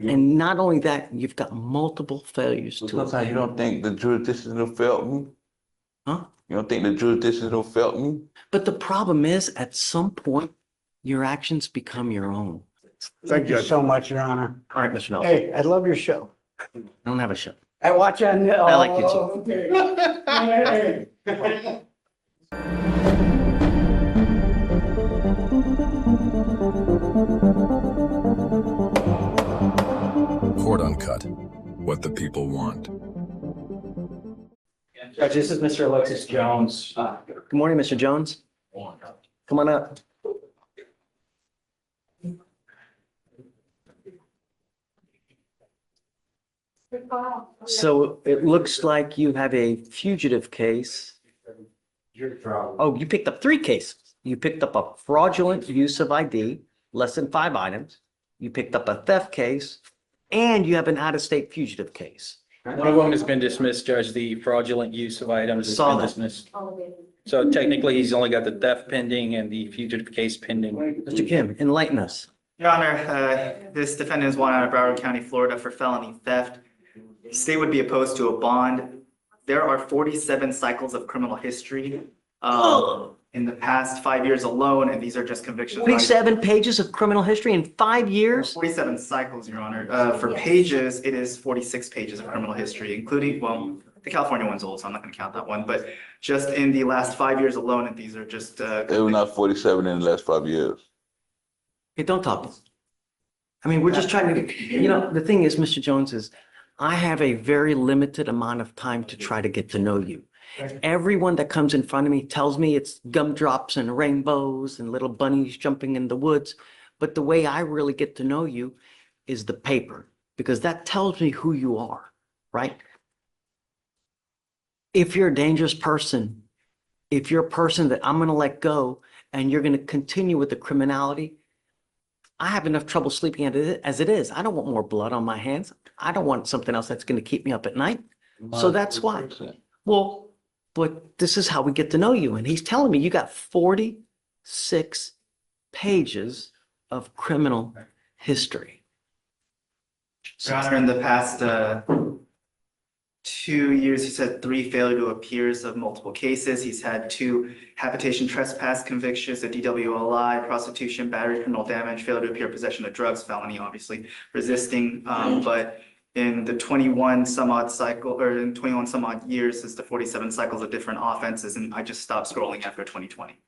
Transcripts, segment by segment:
And not only that, you've got multiple failures to Sometimes you don't think the jurisdiction will fail me? Huh? You don't think the jurisdiction will fail me? But the problem is, at some point, your actions become your own. Thank you so much, Your Honor. All right, Mr. Nelson, Hey, I love your show. I don't have a show. I watch on. I like you too. Okay. Hey. Court Uncut, what the people want. Judge, this is Mr. Alexis Jones. Good morning, Mr. Jones. Come on up. So it looks like you have a fugitive case. Oh, you picked up 3 cases. You picked up a fraudulent use of ID, less than 5 items. You picked up a theft case, and you have an out-of-state fugitive case. One of them has been dismissed, Judge. The fraudulent use of items has Saw been that. dismissed. So technically, he's only got the theft pending and the fugitive case pending. Mr. Kim, enlighten us. Your Honor, this defendant is wanted out of Broward County, Florida for felony theft. The state would be opposed to a bond. There are 47 cycles of criminal history in the past 5 years alone, and these are just convictions. 47 pages of criminal history in 5 years? 47 cycles, Your Honor. For pages, it is 46 pages of criminal history, including, well, the California one's old, so I'm not gonna count that one, but just in the last 5 years alone, and these are just. They were not 47 in the last 5 years. Hey, don't talk. I mean, we're just trying to, the thing is, Mr. Jones, is I have a very limited amount of time to try to get to know you. Everyone that comes in front of me tells me it's gumdrops and rainbows and little bunnies jumping in the woods. But the way I really get to know you is the paper, because that tells me who you are, right? If you're a dangerous person, if you're a person that I'm going to let go and you're going to continue with the criminality, I have enough trouble sleeping as it is. I don't want more blood on my hands. I don't want something else that's going to keep me up at night. So that's why. Well, but this is how we get to know you. And he's telling me you got 46 pages of criminal history. Your Honor, in the past 2 years, he's had 3 failure to appears of multiple cases. He's had 2 habitation trespass convictions, a DWLI, prostitution, battery, criminal damage, failure to appear, possession of drugs, felony, obviously, resisting. But in the 21 some odd years, since the 47 cycles of different offenses, and I just stopped scrolling after 2020.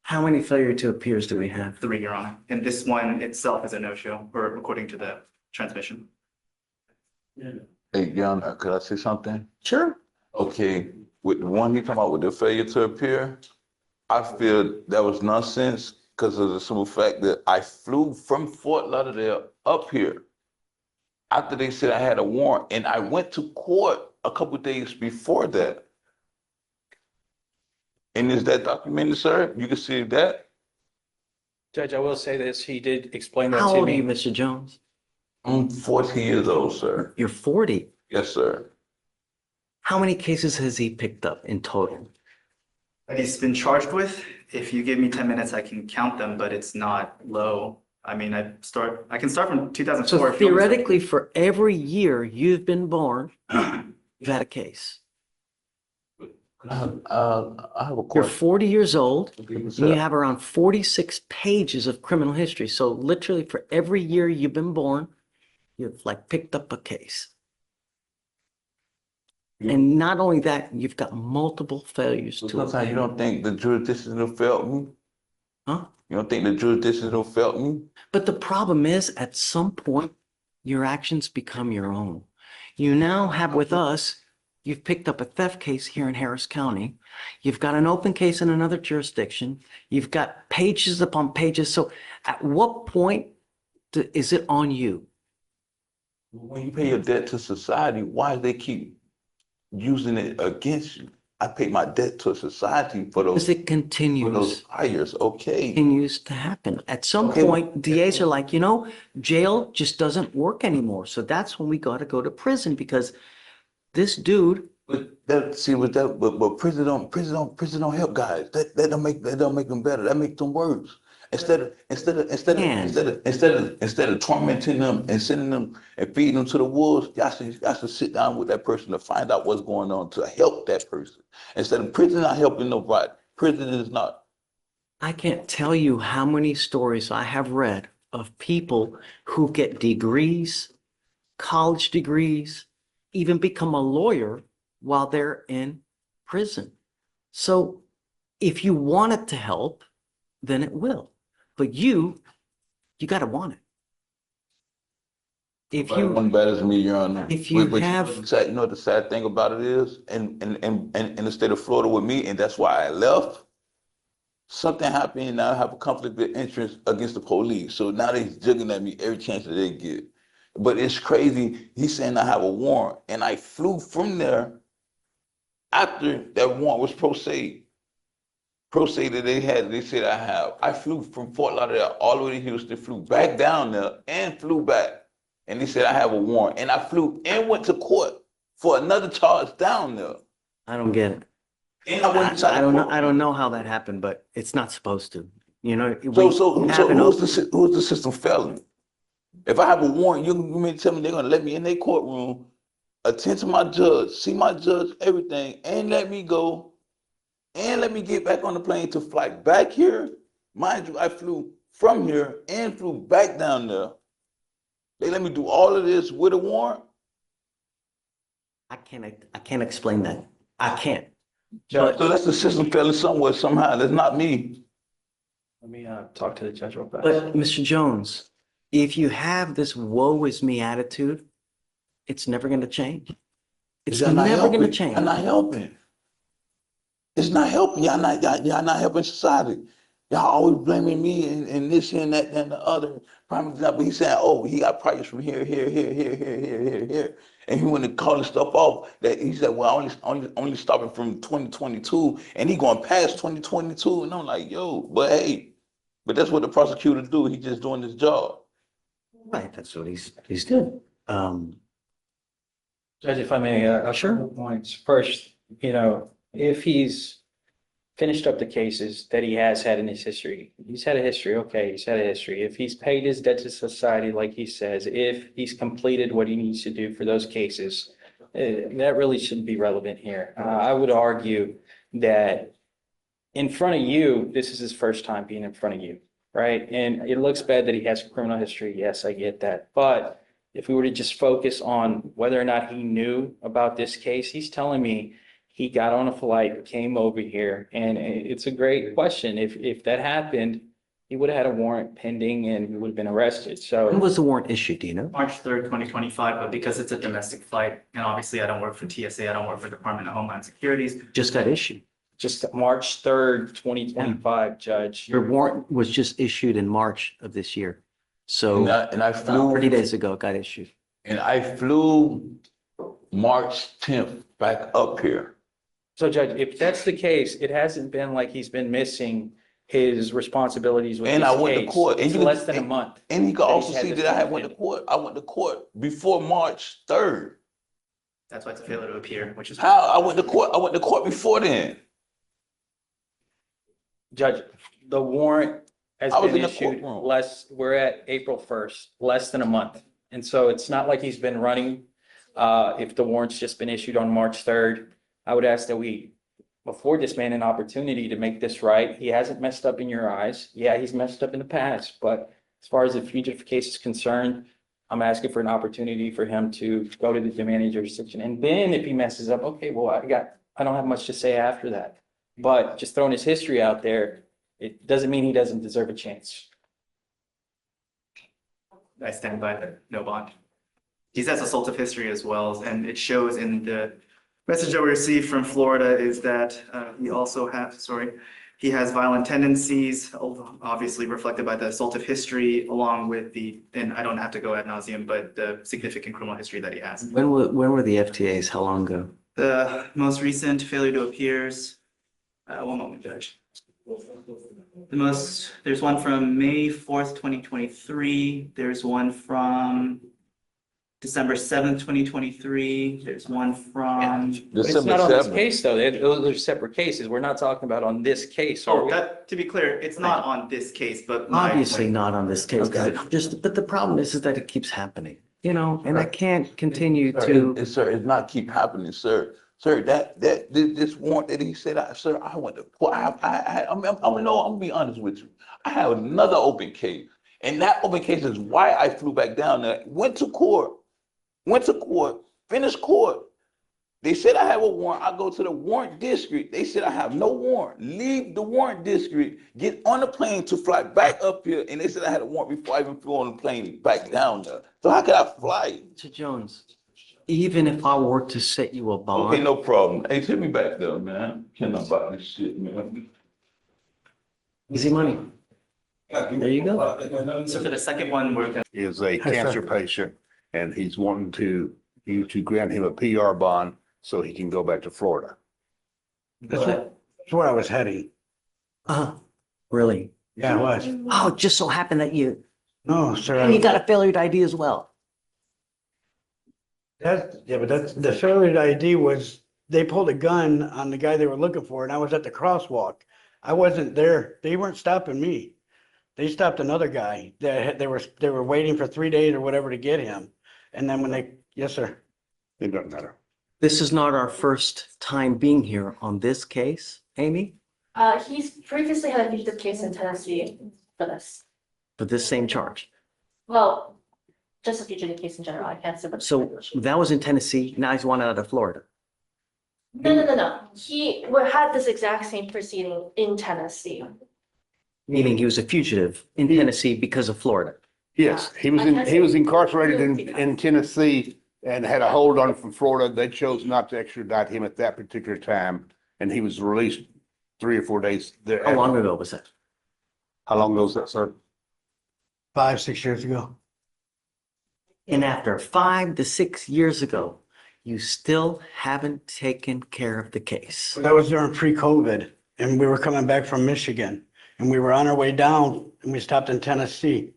How many failure to appears do we have? 3, Your Honor. And this one itself is a no-show, or according to the transmission. Hey, Jan, could I say something? Sure. Okay, with the one you talking about with the failure to appear, I feel that was nonsense because of the simple fact that I flew from Fort Lauderdale up here after they said I had a warrant, and I went to court a couple days before that. And is that documented, sir? You can see that? Judge, I will say this. He did explain that How to old are you, me. Mr. Jones? I'm 40 years old, sir. You're 40. Yes, sir. How many cases has he picked up in total? That he's been charged with. If you give me 10 minutes, I can count them, but it's not low. I mean, I can start from 2004. So if you want me to. theoretically, for every year you've been born, you've had a case. I have a You're question. 40 years old, and you Sir. have around 46 pages of criminal history. So literally for every year you've been born, you've like picked up a case. And not only that, you've got multiple failures to Sometimes you don't think the jurisdiction will fail me? Huh? You don't think the jurisdiction will fail me? But the problem is, at some point, your actions become your own. You now have with us, you've picked up a theft case here in Harris County. You've got an open case in another jurisdiction. You've got pages upon pages. So at what point is it on you? When you pay your debt to society, why do they keep using it against you? I pay my debt to society for Because those it continues. fires, okay? Continues to happen. At some Okay. point, DAs are like, jail just doesn't work anymore. So that's when we got to go to prison, because this dude, But prison don't help guys. That don't make them better. That makes them worse. Instead of tormenting them and sending them and feeding them to the wolves, y'all should sit down with that person to find out what's going on to help that person. Instead of prison not helping nobody, prison is not. I can't tell you how many stories I have read of people who get degrees, college degrees, even become a lawyer while they're in prison. So if you want it to help, then it will. But you got to want it. If you One better than me, Your Honor. if you But have- you know what the sad thing about it is, and in the state of Florida with me, and that's why I left. Something happened, and I have a conflict of interest against the police. So now they're jugging at me every chance that they get. But it's crazy. He's saying I have a warrant, and I flew from there after that warrant was pro se. Pro se that they said I have. I flew from Fort Lauderdale all the way to Houston, flew back down there, and flew back. And they said I have a warrant, and I flew and went to court for another charge down there. I don't get it. And I went inside I the don't know. courtroom. I don't know how that happened, but it's not supposed to. You know, So we have an who's the system failing? If I have a warrant, you mean to tell me they're gonna let me in their courtroom, attend to my judge, see my judge, everything, and let me go, and let me get back on the plane to fly back here? Mind you, I flew from here and flew back down there. They let me do all of this with a warrant? I can't explain that. I can't. So that's the system failing somewhere, somehow. That's not me. Let me talk to the judge real fast. But Mr. Jones, if you have this woe is me attitude, it's never going to change. It's Y'all not never going to helping. change. Y'all not helping. It's not helping. Y'all not helping society. Y'all always blaming me and this and that and the other. Prime example, he's saying, oh, he got prices from here. And he went to call this stuff off that he said, well, only stopping from 2022, and he going past 2022. And I'm like, yo, but hey, but that's what the prosecutor do. He just doing his job. Right, that's what he's doing. Judge, if I may, sure. Points. First, if he's finished up the cases that he has had in his history, he's had a history, okay, he's had a history. If he's paid his debt to society, like he says, if he's completed what he needs to do for those cases, that really shouldn't be relevant here. I would argue that in front of you, this is his first time being in front of you, right? And it looks bad that he has a criminal history. Yes, I get that. But if we were to just focus on whether or not he knew about this case, he's telling me he got on a flight, came over here, and it's a great question. If that happened, he would have had a warrant pending and he would have been arrested. When So was the warrant issued, do you know? March 3rd, 2025, but because it's a domestic flight, and obviously I don't work for TSA, I don't work for Department of Homeland Security. Just got issued. just March 3rd, 2025, Judge. Your warrant was just issued in March of this year. So And I flew 30 days ago, it got issued. And I flew March 10th back up here. So Judge, if that's the case, it hasn't been like he's been missing his responsibilities with And this I went to case. court. And It's you can- less than a month. And you can that also he's had see this that I had went to pending. court. I went to court before March 3rd. That's why it's a failure to appear, which is. How? I went to court before then. Judge, the warrant has I was been in the issued courtroom. we're at April 1st, less than a month. And so it's not like he's been running. If the warrant's just been issued on March 3rd, I would ask that we afford this man an opportunity to make this right. He hasn't messed up in your eyes. Yeah, he's messed up in the past, but as far as the fugitive case is concerned, I'm asking for an opportunity for him to go to the demanding jurisdiction. And then if he messes up, okay, well, I don't have much to say after that. But just throwing his history out there, it doesn't mean he doesn't deserve a chance. I stand by the no bond. He has assaultive history as well, and it shows in the message that we received from Florida is that he has violent tendencies, obviously reflected by the assaultive history, along with and I don't have to go ad nauseum, but the significant criminal history that he has. When were the FTAs? How long ago? The most recent failure to appears, one moment, Judge. There's one from May 4th, 2023. There's one from December 7th, 2023. There's one from. But it's December not on this 7th. case, though. Those are separate cases. We're not talking about on this case, are Oh, we? that, to be clear, it's not on this case, but. Obviously not on this case, Okay. but the problem is that it keeps happening, you know, and I can't continue Sir, to. Sir, it's not keep happening, sir. Sir, this warrant that he said, sir, I went to court. I'm gonna be honest with you. I have another open case, and that open case is why I flew back down there. Went to court, finished court. They said I have a warrant. I go to the warrant district. They said I have no warrant. Leave the warrant district, get on the plane to fly back up here, and they said I had a warrant before I even flew on the plane back down there. So how could I fly? Mr. Jones, even if I were to set you a Okay, bond, no problem. Hey, take me back there, man. Can't know about this shit, man. easy money. There you go. So for the second one, we're gonna. Is a Yes, sir. cancer patient and he's wanting you to grant him a PR bond so he can go back to Florida. That's where I was heading. Really? Yeah, it was. Oh, it just so happened that you No, sir. and you got a failure to ID as well. That's the failure ID was, they pulled a gun on the guy they were looking for, and I was at the crosswalk. I wasn't there. They weren't stopping me. They stopped another guy that they were waiting for 3 days or whatever to get him. And then yes, sir. It doesn't matter. This is not our first time being here on this case, Amy, He's previously had a fugitive case in Tennessee for this. for this same charge. Well, just a fugitive case in general. I can't say. So that was in Tennessee. Now he's wanted out of Florida. No. He had this exact same proceeding in Tennessee. Meaning he was a fugitive in Tennessee because of Florida. Yes, he was incarcerated in Tennessee and had a hold on him from Florida. They chose not to extradite him at that particular time, and he was released 3 or 4 days there. How long ago was that? How long ago was that, sir? 5, 6 years ago. And after 5 to 6 years ago, you still haven't taken care of the case. That was during pre-COVID, and we were coming back from Michigan, and we were on our way down, and we stopped in Tennessee.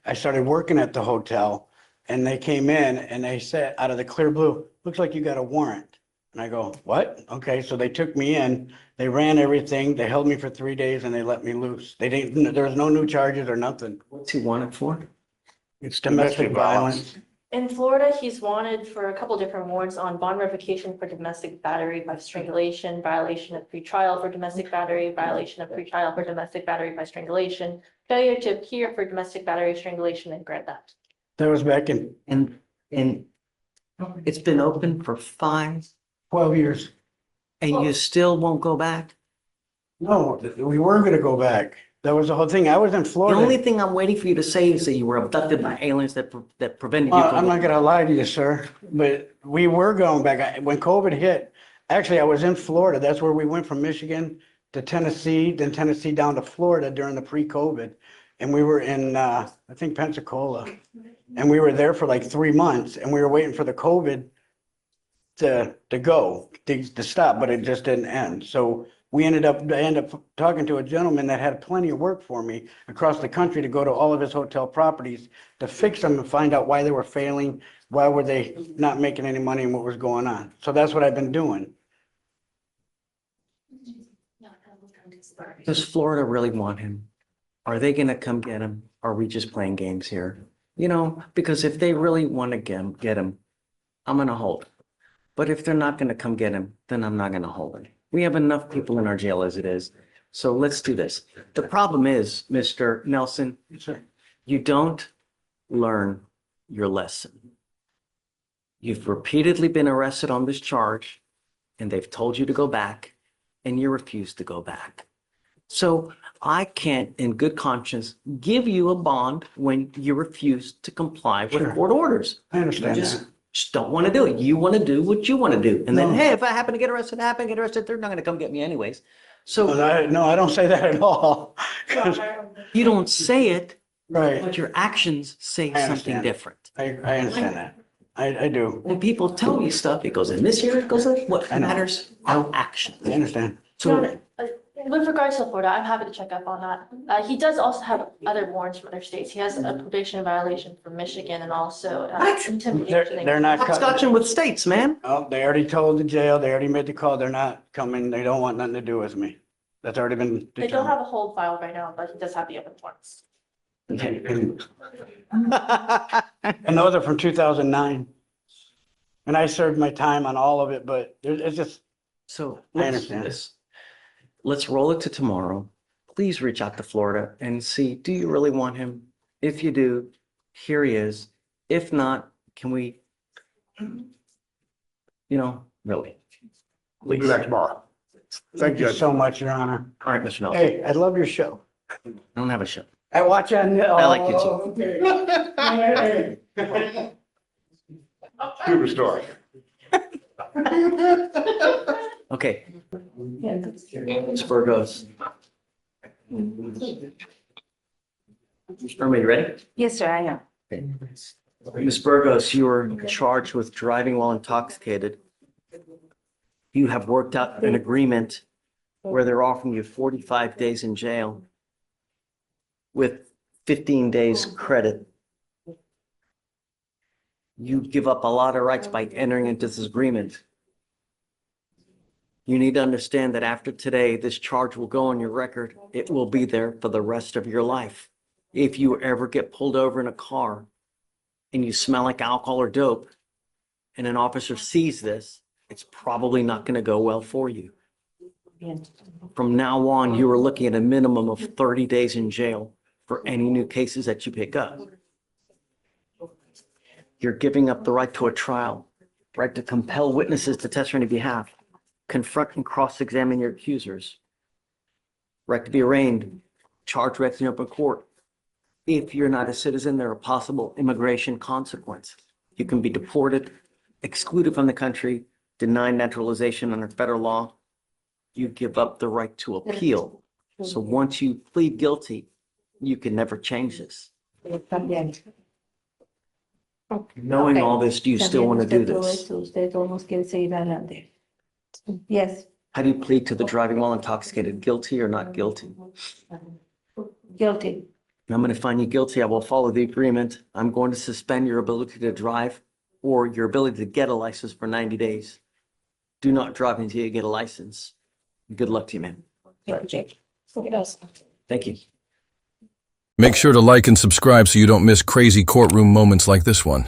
I started working at the hotel, and they came in and they said, out of the clear blue, looks like you got a warrant. And I go, what? Okay, so they took me in, they ran everything, they held me for 3 days, and they let me loose. There was no new charges or nothing. What's he wanted for? It's domestic violence. In Florida, he's wanted for a couple different warrants on bond revocation for domestic battery by strangulation, violation of pretrial for domestic battery, violation of pretrial for domestic battery by strangulation, failure to appear for domestic battery, strangulation, and grand theft. That was back in And it's been open for 5, 12 years. and you still won't go back? No, we were gonna go back. That was the whole thing. I was in The Florida. only thing I'm waiting for you to say is that you were abducted by aliens that prevented you I'm from. not gonna lie to you, sir, but we were going back. When COVID hit, actually, I was in Florida. That's where we went from Michigan to Tennessee, then Tennessee down to Florida during the pre-COVID. And we were in, I think Pensacola. And we were there for like 3 months, and we were waiting for the COVID to stop, but it just didn't end. So I ended up talking to a gentleman that had plenty of work for me across the country to go to all of his hotel properties to fix them and find out why they were failing, why were they not making any money, and what was going on. So that's what I've been doing. Does Florida really want him? Are they gonna come get him? Are we just playing games here? You know, because if they really want to get him, I'm gonna hold him. But if they're not gonna come get him, then I'm not gonna hold him. We have enough people in our jail as it is. So let's do this. The problem is, Mr. Nelson, Sir. you don't learn your lesson. You've repeatedly been arrested on this charge, and they've told you to go back, and you refuse to go back. So I can't, in good conscience, give you a bond when you refuse to comply with Sure. court orders. I understand Just that. don't want to do it. You want to do what you want to do. And then, No. hey, if I happen to get arrested, they're not going to come get me anyways. So No, I don't say that at all. you don't say it, Right, but your actions say I something understand. different. I understand that. I do. When people tell me stuff, it goes in this year, it goes in, what I know. matters are actions. I understand. So With regards to Florida, I'm happy to check up on that. He does also have other warrants from other states. He has a probation violation from Michigan and also What? intimidation. They're not coming. Scotching with states, man. Oh, they already told the jail, they already made the call, they're not coming, they don't want nothing to do with me. That's already been They don't determined. have a hold file right now, but he does have the other warrants. And those are from 2009. And I served my time on all of it, but it's just, So I let's do understand. this. Let's roll it to tomorrow. Please reach out to Florida and see, do you really want him? If you do, here he is. If not, can we, really? We'll do that tomorrow. thank you so much, Your Honor. All right, Mr. Nelson. Hey, I love your show. I don't have a show. I watch on. I like you too. Okay. Superstar. Okay. Ms. Burgos. Irma, you ready? Yes, sir, I am. Ms. Burgos, you are charged with driving while intoxicated. You have worked out an agreement where they're offering you 45 days in jail with 15 days credit. You give up a lot of rights by entering into this agreement. You need to understand that after today, this charge will go on your record. It will be there for the rest of your life. If you ever get pulled over in a car and you smell like alcohol or dope, and an officer sees this, it's probably not going to go well for you. From now on, you are looking at a minimum of 30 days in jail for any new cases that you pick up. You're giving up the right to a trial, right to compel witnesses to testify on your behalf, confront and cross-examine your accusers, right to be arraigned, charged with in open court. If you're not a citizen, there are possible immigration consequences. You can be deported, excluded from the country, denied naturalization under federal law. You give up the right to appeal. So once you plead guilty, you can never change this. Knowing all this, do you still want to do this? Usted todos quiere seguir adelante. Yes, How do you plead to the driving while intoxicated? Guilty or not guilty? guilty. And I'm going to find you guilty. I will follow the agreement. I'm going to suspend your ability to drive or your ability to get a license for 90 days. Do not drive until you get a license. Good luck to you, man. Thank you. Make sure to like and subscribe so you don't miss crazy courtroom moments like this one.